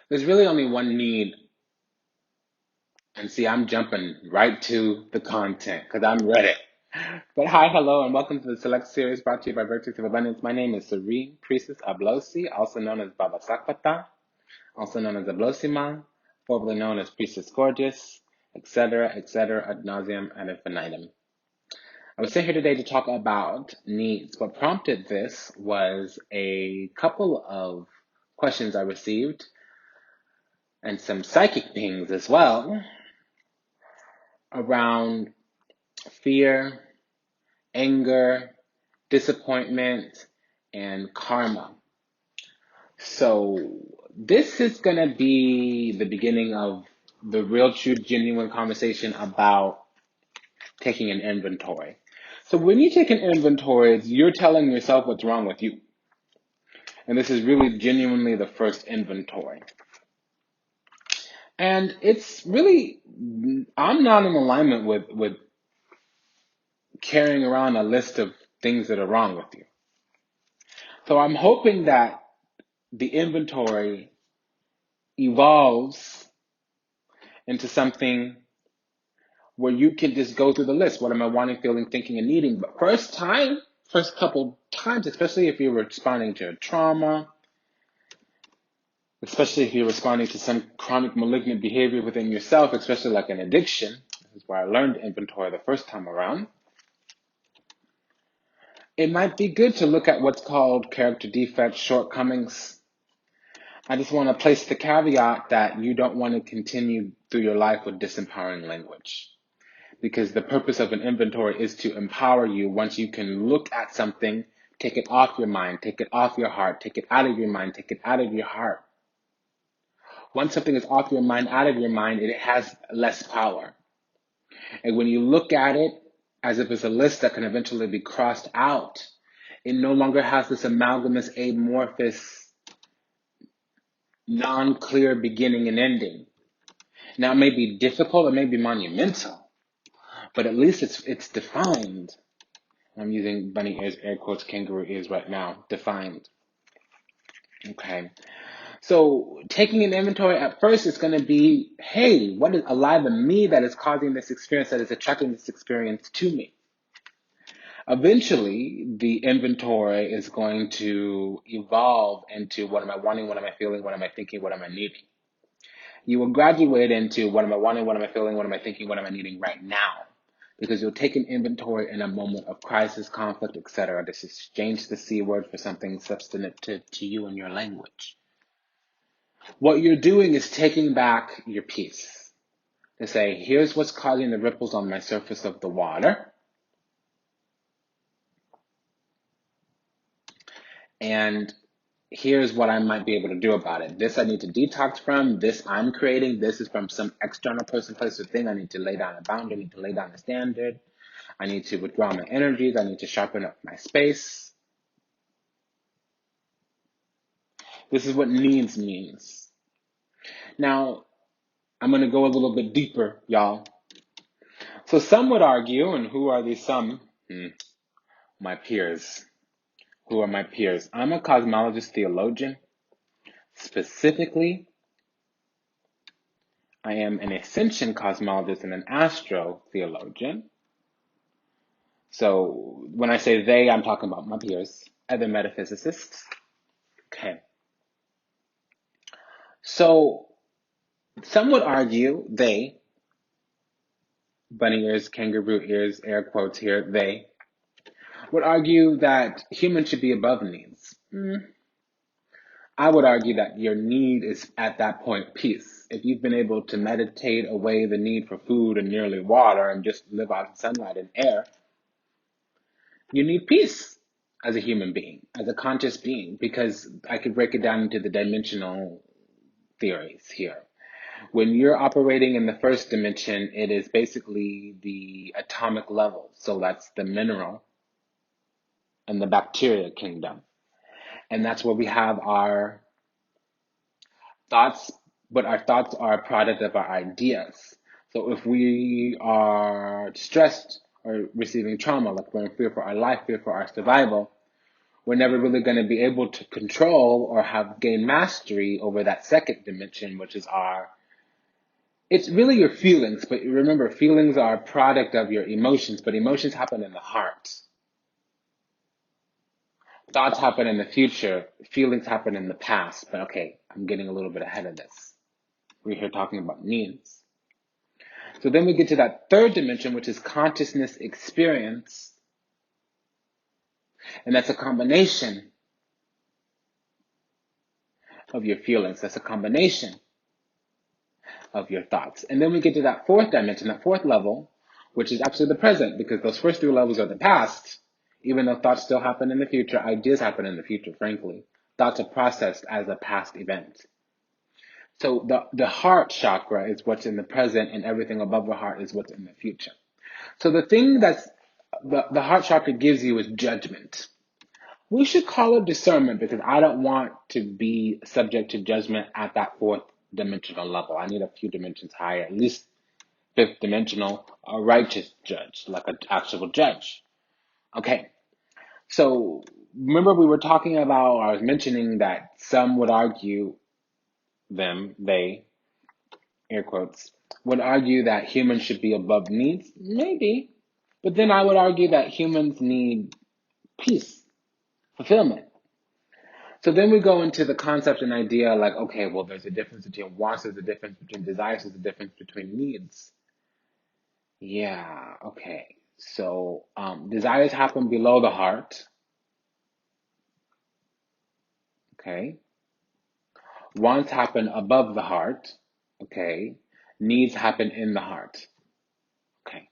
There's really only one need. And see, I'm jumping right to the content because I'm ready. But hi, hello, and welcome to the Select Series brought to you by Virtues of Abundance. My name is Serene Priestess Ablosi, also known as Baba Sakpata, also known as Ablosima, formerly known as Priestess Gorgeous, etc., ad nauseum and infinitum. I was sent here today to talk about needs. What prompted this was a couple of questions I received and some psychic pings as well around fear, anger, disappointment, and karma. So this is going to be the beginning of the real, true, genuine conversation about taking an inventory. So when you take an inventory, you're telling yourself what's wrong with you. And this is really genuinely the first inventory. And it's really, I'm not in alignment with carrying around a list of things that are wrong with you. So I'm hoping that the inventory evolves into something where you can just go through the list. What am I wanting, feeling, thinking, and needing? But first couple times, especially if you're responding to a trauma, especially if you're responding to some chronic malignant behavior within yourself, especially like an addiction. This is where I learned inventory the first time around. It might be good to look at what's called character defects, shortcomings. I just want to place the caveat that you don't want to continue through your life with disempowering language, because the purpose of an inventory is to empower you. Once you can look at something, take it off your mind, take it off your heart, take it out of your mind, take it out of your heart. Once something is off your mind, out of your mind, it has less power. And when you look at it as if it's a list that can eventually be crossed out, it no longer has this amalgamous, amorphous, non-clear beginning and ending. Now, it may be difficult, it may be monumental, but at least it's defined. I'm using bunny ears, air quotes, kangaroo ears right now, defined. Okay. So taking an inventory at first is going to be, hey, what is alive in me that is causing this experience, that is attracting this experience to me? Eventually, the inventory is going to evolve into what am I wanting, what am I feeling, what am I thinking, what am I needing? You will graduate into what am I wanting, what am I feeling, what am I thinking, what am I needing right now? Because you'll take an inventory in a moment of crisis, conflict, etc. Just exchange the C word for something substantive to you in your language. What you're doing is taking back your peace. To say, here's what's causing the ripples on my surface of the water. And here's what I might be able to do about it. This I need to detox from. This I'm creating. This is from some external person, place, or thing. I need to lay down a boundary. I need to lay down a standard. I need to withdraw my energies. I need to sharpen up my space. This is what needs means. Now, I'm going to go a little bit deeper, y'all. So some would argue, and who are these some? My peers. Who are my peers? I'm a cosmologist theologian. Specifically, I am an ascension cosmologist and an astro theologian. So when I say they, I'm talking about my peers, other metaphysicists. Okay. So some would argue, they, bunny ears, kangaroo ears, air quotes here, they, would argue that humans should be above needs. I would argue that your need is at that point peace. If you've been able to meditate away the need for food and nearly water and just live out in sunlight and air, you need peace as a human being, as a conscious being, because I could break it down into the dimensional theories here. When you're operating in the first dimension, it is basically the atomic level. So that's the mineral and the bacteria kingdom. And that's where we have our thoughts, but our thoughts are a product of our ideas. So if we are stressed or receiving trauma, like we're in fear for our life, fear for our survival, we're never really going to be able to control or have gained mastery over that second dimension, which is it's really your feelings. But remember, feelings are a product of your emotions, but emotions happen in the heart. Thoughts happen in the future, feelings happen in the past. But okay, I'm getting a little bit ahead of this. We're here talking about needs. So then we get to that third dimension, which is consciousness experience. And that's a combination of your feelings. That's a combination of your thoughts. And then we get to that fourth dimension, that fourth level, which is actually the present, because those first three levels are the past. Even though thoughts still happen in the future, ideas happen in the future, frankly. Thoughts are processed as a past event. So the heart chakra is what's in the present, and everything above the heart is what's in the future. So the thing that's the heart chakra gives you is judgment. We should call it discernment because I don't want to be subject to judgment at that fourth dimensional level. I need a few dimensions higher, at least fifth dimensional, a righteous judge, like an actual judge. Okay, so remember we were talking about, I was mentioning that some would argue, they, air quotes, would argue that humans should be above needs. Maybe. But then I would argue that humans need peace, fulfillment. So then we go into the concept and idea like, okay, well, there's a difference between wants, there's a difference between desires, there's a difference between needs. Yeah, okay. So desires happen below the heart. Okay. Wants happen above the heart. Okay. Needs happen in the heart. Okay.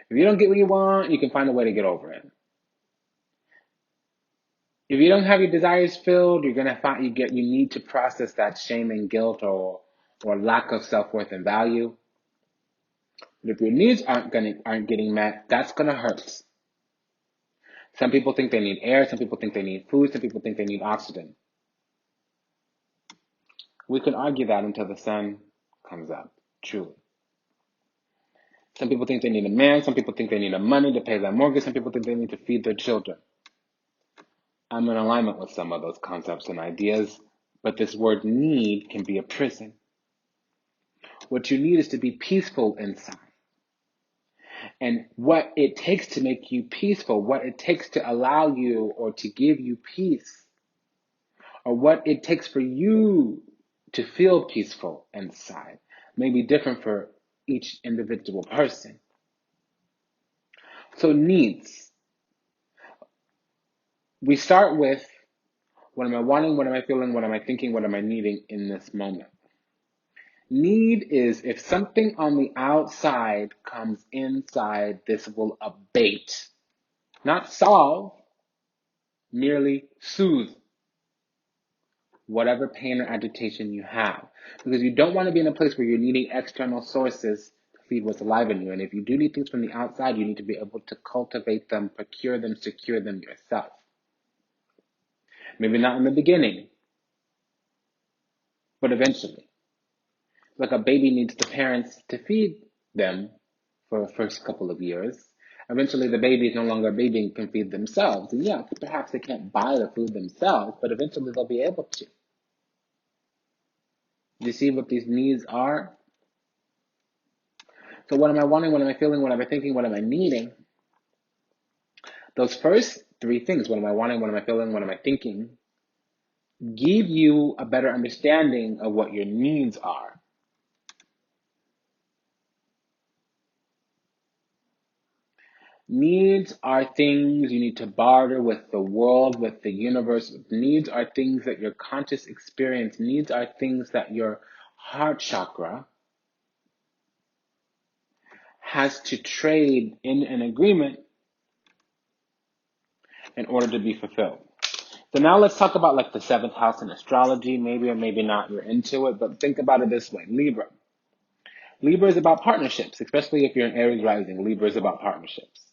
If you don't get what you want, you can find a way to get over it. If you don't have your desires filled, you're gonna find you need to process that shame and guilt or lack of self-worth and value. But if your needs aren't getting met, that's gonna hurt. Some people think they need air, some people think they need food, some people think they need oxygen. We can argue that until the sun comes up, truly. Some people think they need a man, some people think they need money to pay their mortgage, some people think they need to feed their children. I'm in alignment with some of those concepts and ideas, but this word need can be a prison. What you need is to be peaceful inside. And what it takes to make you peaceful, what it takes to allow you or to give you peace, or what it takes for you to feel peaceful inside may be different for each individual person. So needs. We start with, what am I wanting, what am I feeling, what am I thinking, what am I needing in this moment? Need is if something on the outside comes inside, this will abate, not solve, merely soothe whatever pain or agitation you have. Because you don't want to be in a place where you're needing external sources to feed what's alive in you. And if you do need things from the outside, you need to be able to cultivate them, procure them, secure them yourself. Maybe not in the beginning, but eventually. Like a baby needs the parents to feed them for the first couple of years. Eventually, the baby is no longer a baby and can feed themselves. And yeah, perhaps they can't buy the food themselves, but eventually they'll be able to. You see what these needs are? So what am I wanting? What am I feeling? What am I thinking? What am I needing? Those first three things, what am I wanting? What am I feeling? What am I thinking? Give you a better understanding of what your needs are. Needs are things you need to barter with the world, with the universe. Needs are things that your conscious experience. Needs are things that your heart chakra has to trade in an agreement in order to be fulfilled. So now let's talk about like the seventh house in astrology. Maybe or maybe not you're into it, but think about it this way. Libra. Libra is about partnerships, especially if you're an Aries rising. Libra is about partnerships.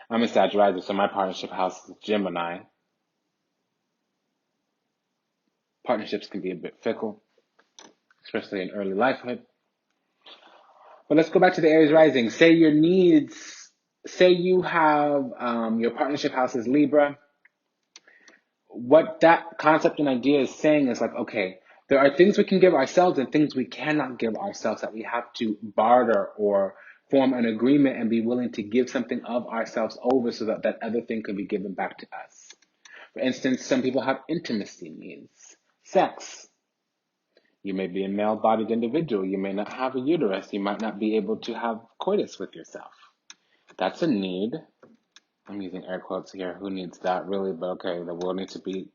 I'm a Sagittarius, so my partnership house is Gemini. Partnerships can be a bit fickle, especially in early lifehood. But let's go back to the Aries rising. Say your needs, say you have your partnership house is Libra. what that concept and idea is saying is like, okay, there are things we can give ourselves and things we cannot give ourselves that we have to barter or form an agreement and be willing to give something of ourselves over so that that other thing can be given back to us. For instance, some people have intimacy needs, sex. You may be a male-bodied individual. You may not have a uterus. You might not be able to have coitus with yourself. That's a need. I'm using air quotes here. Who needs that really? But okay, the world needs to be,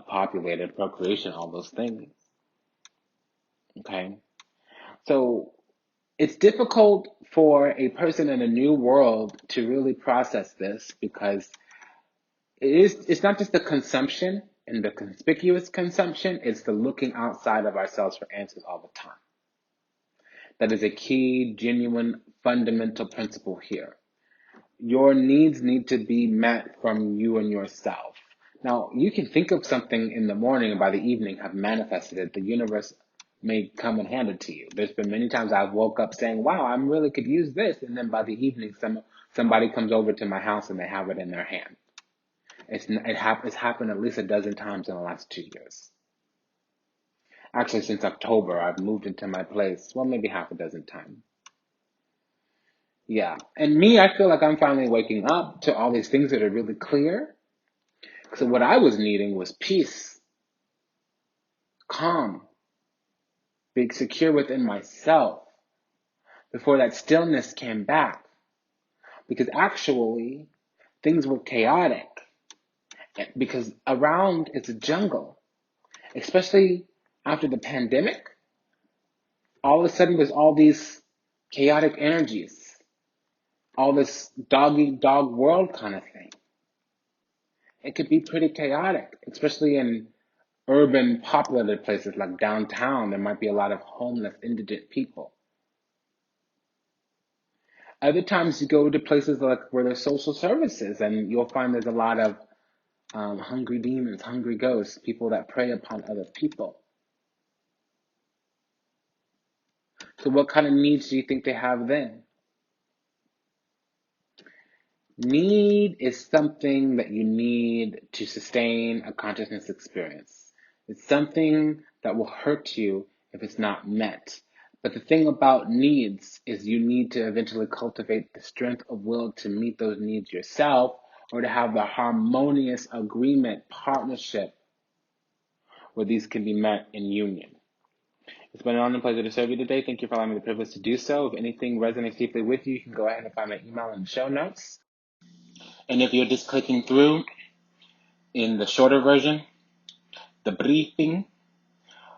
populated, procreation, all those things. Okay. So it's difficult for a person in a new world to really process this because it's not just the consumption and the conspicuous consumption, it's the looking outside of ourselves for answers all the time. That is a key, genuine, fundamental principle here. Your needs need to be met from you and yourself. Now, you can think of something in the morning and by the evening have manifested it. The universe may come and hand it to you. There's been many times I've woke up saying, wow, I really could use this. And then by the evening, somebody comes over to my house and they have it in their hand. It's happened at least a dozen times in the last 2 years. Actually, since October, I've moved into my place, well, maybe half a dozen times. Yeah. And me, I feel like I'm finally waking up to all these things that are really clear. So what I was needing was peace, calm, being secure within myself before that stillness came back. Because actually, things were chaotic. Because around it's a jungle, especially after the pandemic. All of a sudden, there's all these chaotic energies, all this dog eat dog world kind of thing. It could be pretty chaotic, especially in urban populated places like downtown. There might be a lot of homeless, indigent people. Other times you go to places like where there's social services and you'll find there's a lot of hungry demons, hungry ghosts, people that prey upon other people. So what kind of needs do you think they have then? Need is something that you need to sustain a consciousness experience. It's something that will hurt you if it's not met. But the thing about needs is you need to eventually cultivate the strength of will to meet those needs yourself or to have the harmonious agreement, partnership where these can be met in union. It's been an honor and pleasure to serve you today. Thank you for allowing me the privilege to do so. If anything resonates deeply with you, you can go ahead and find my email in the show notes. And if you're just clicking through in the shorter version, the briefing,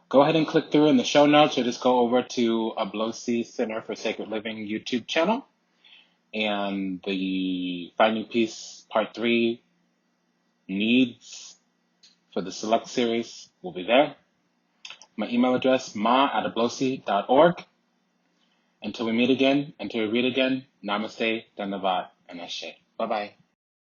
go ahead and click through in the show notes or just go over to Ablosi Center for Sacred Living YouTube channel. And the Finding Peace Part 3 needs for the Select series will be there. My email address, ma@ablosi.org. Until we meet again, until we read again, namaste, dhanyavad, and ashe. Bye-bye.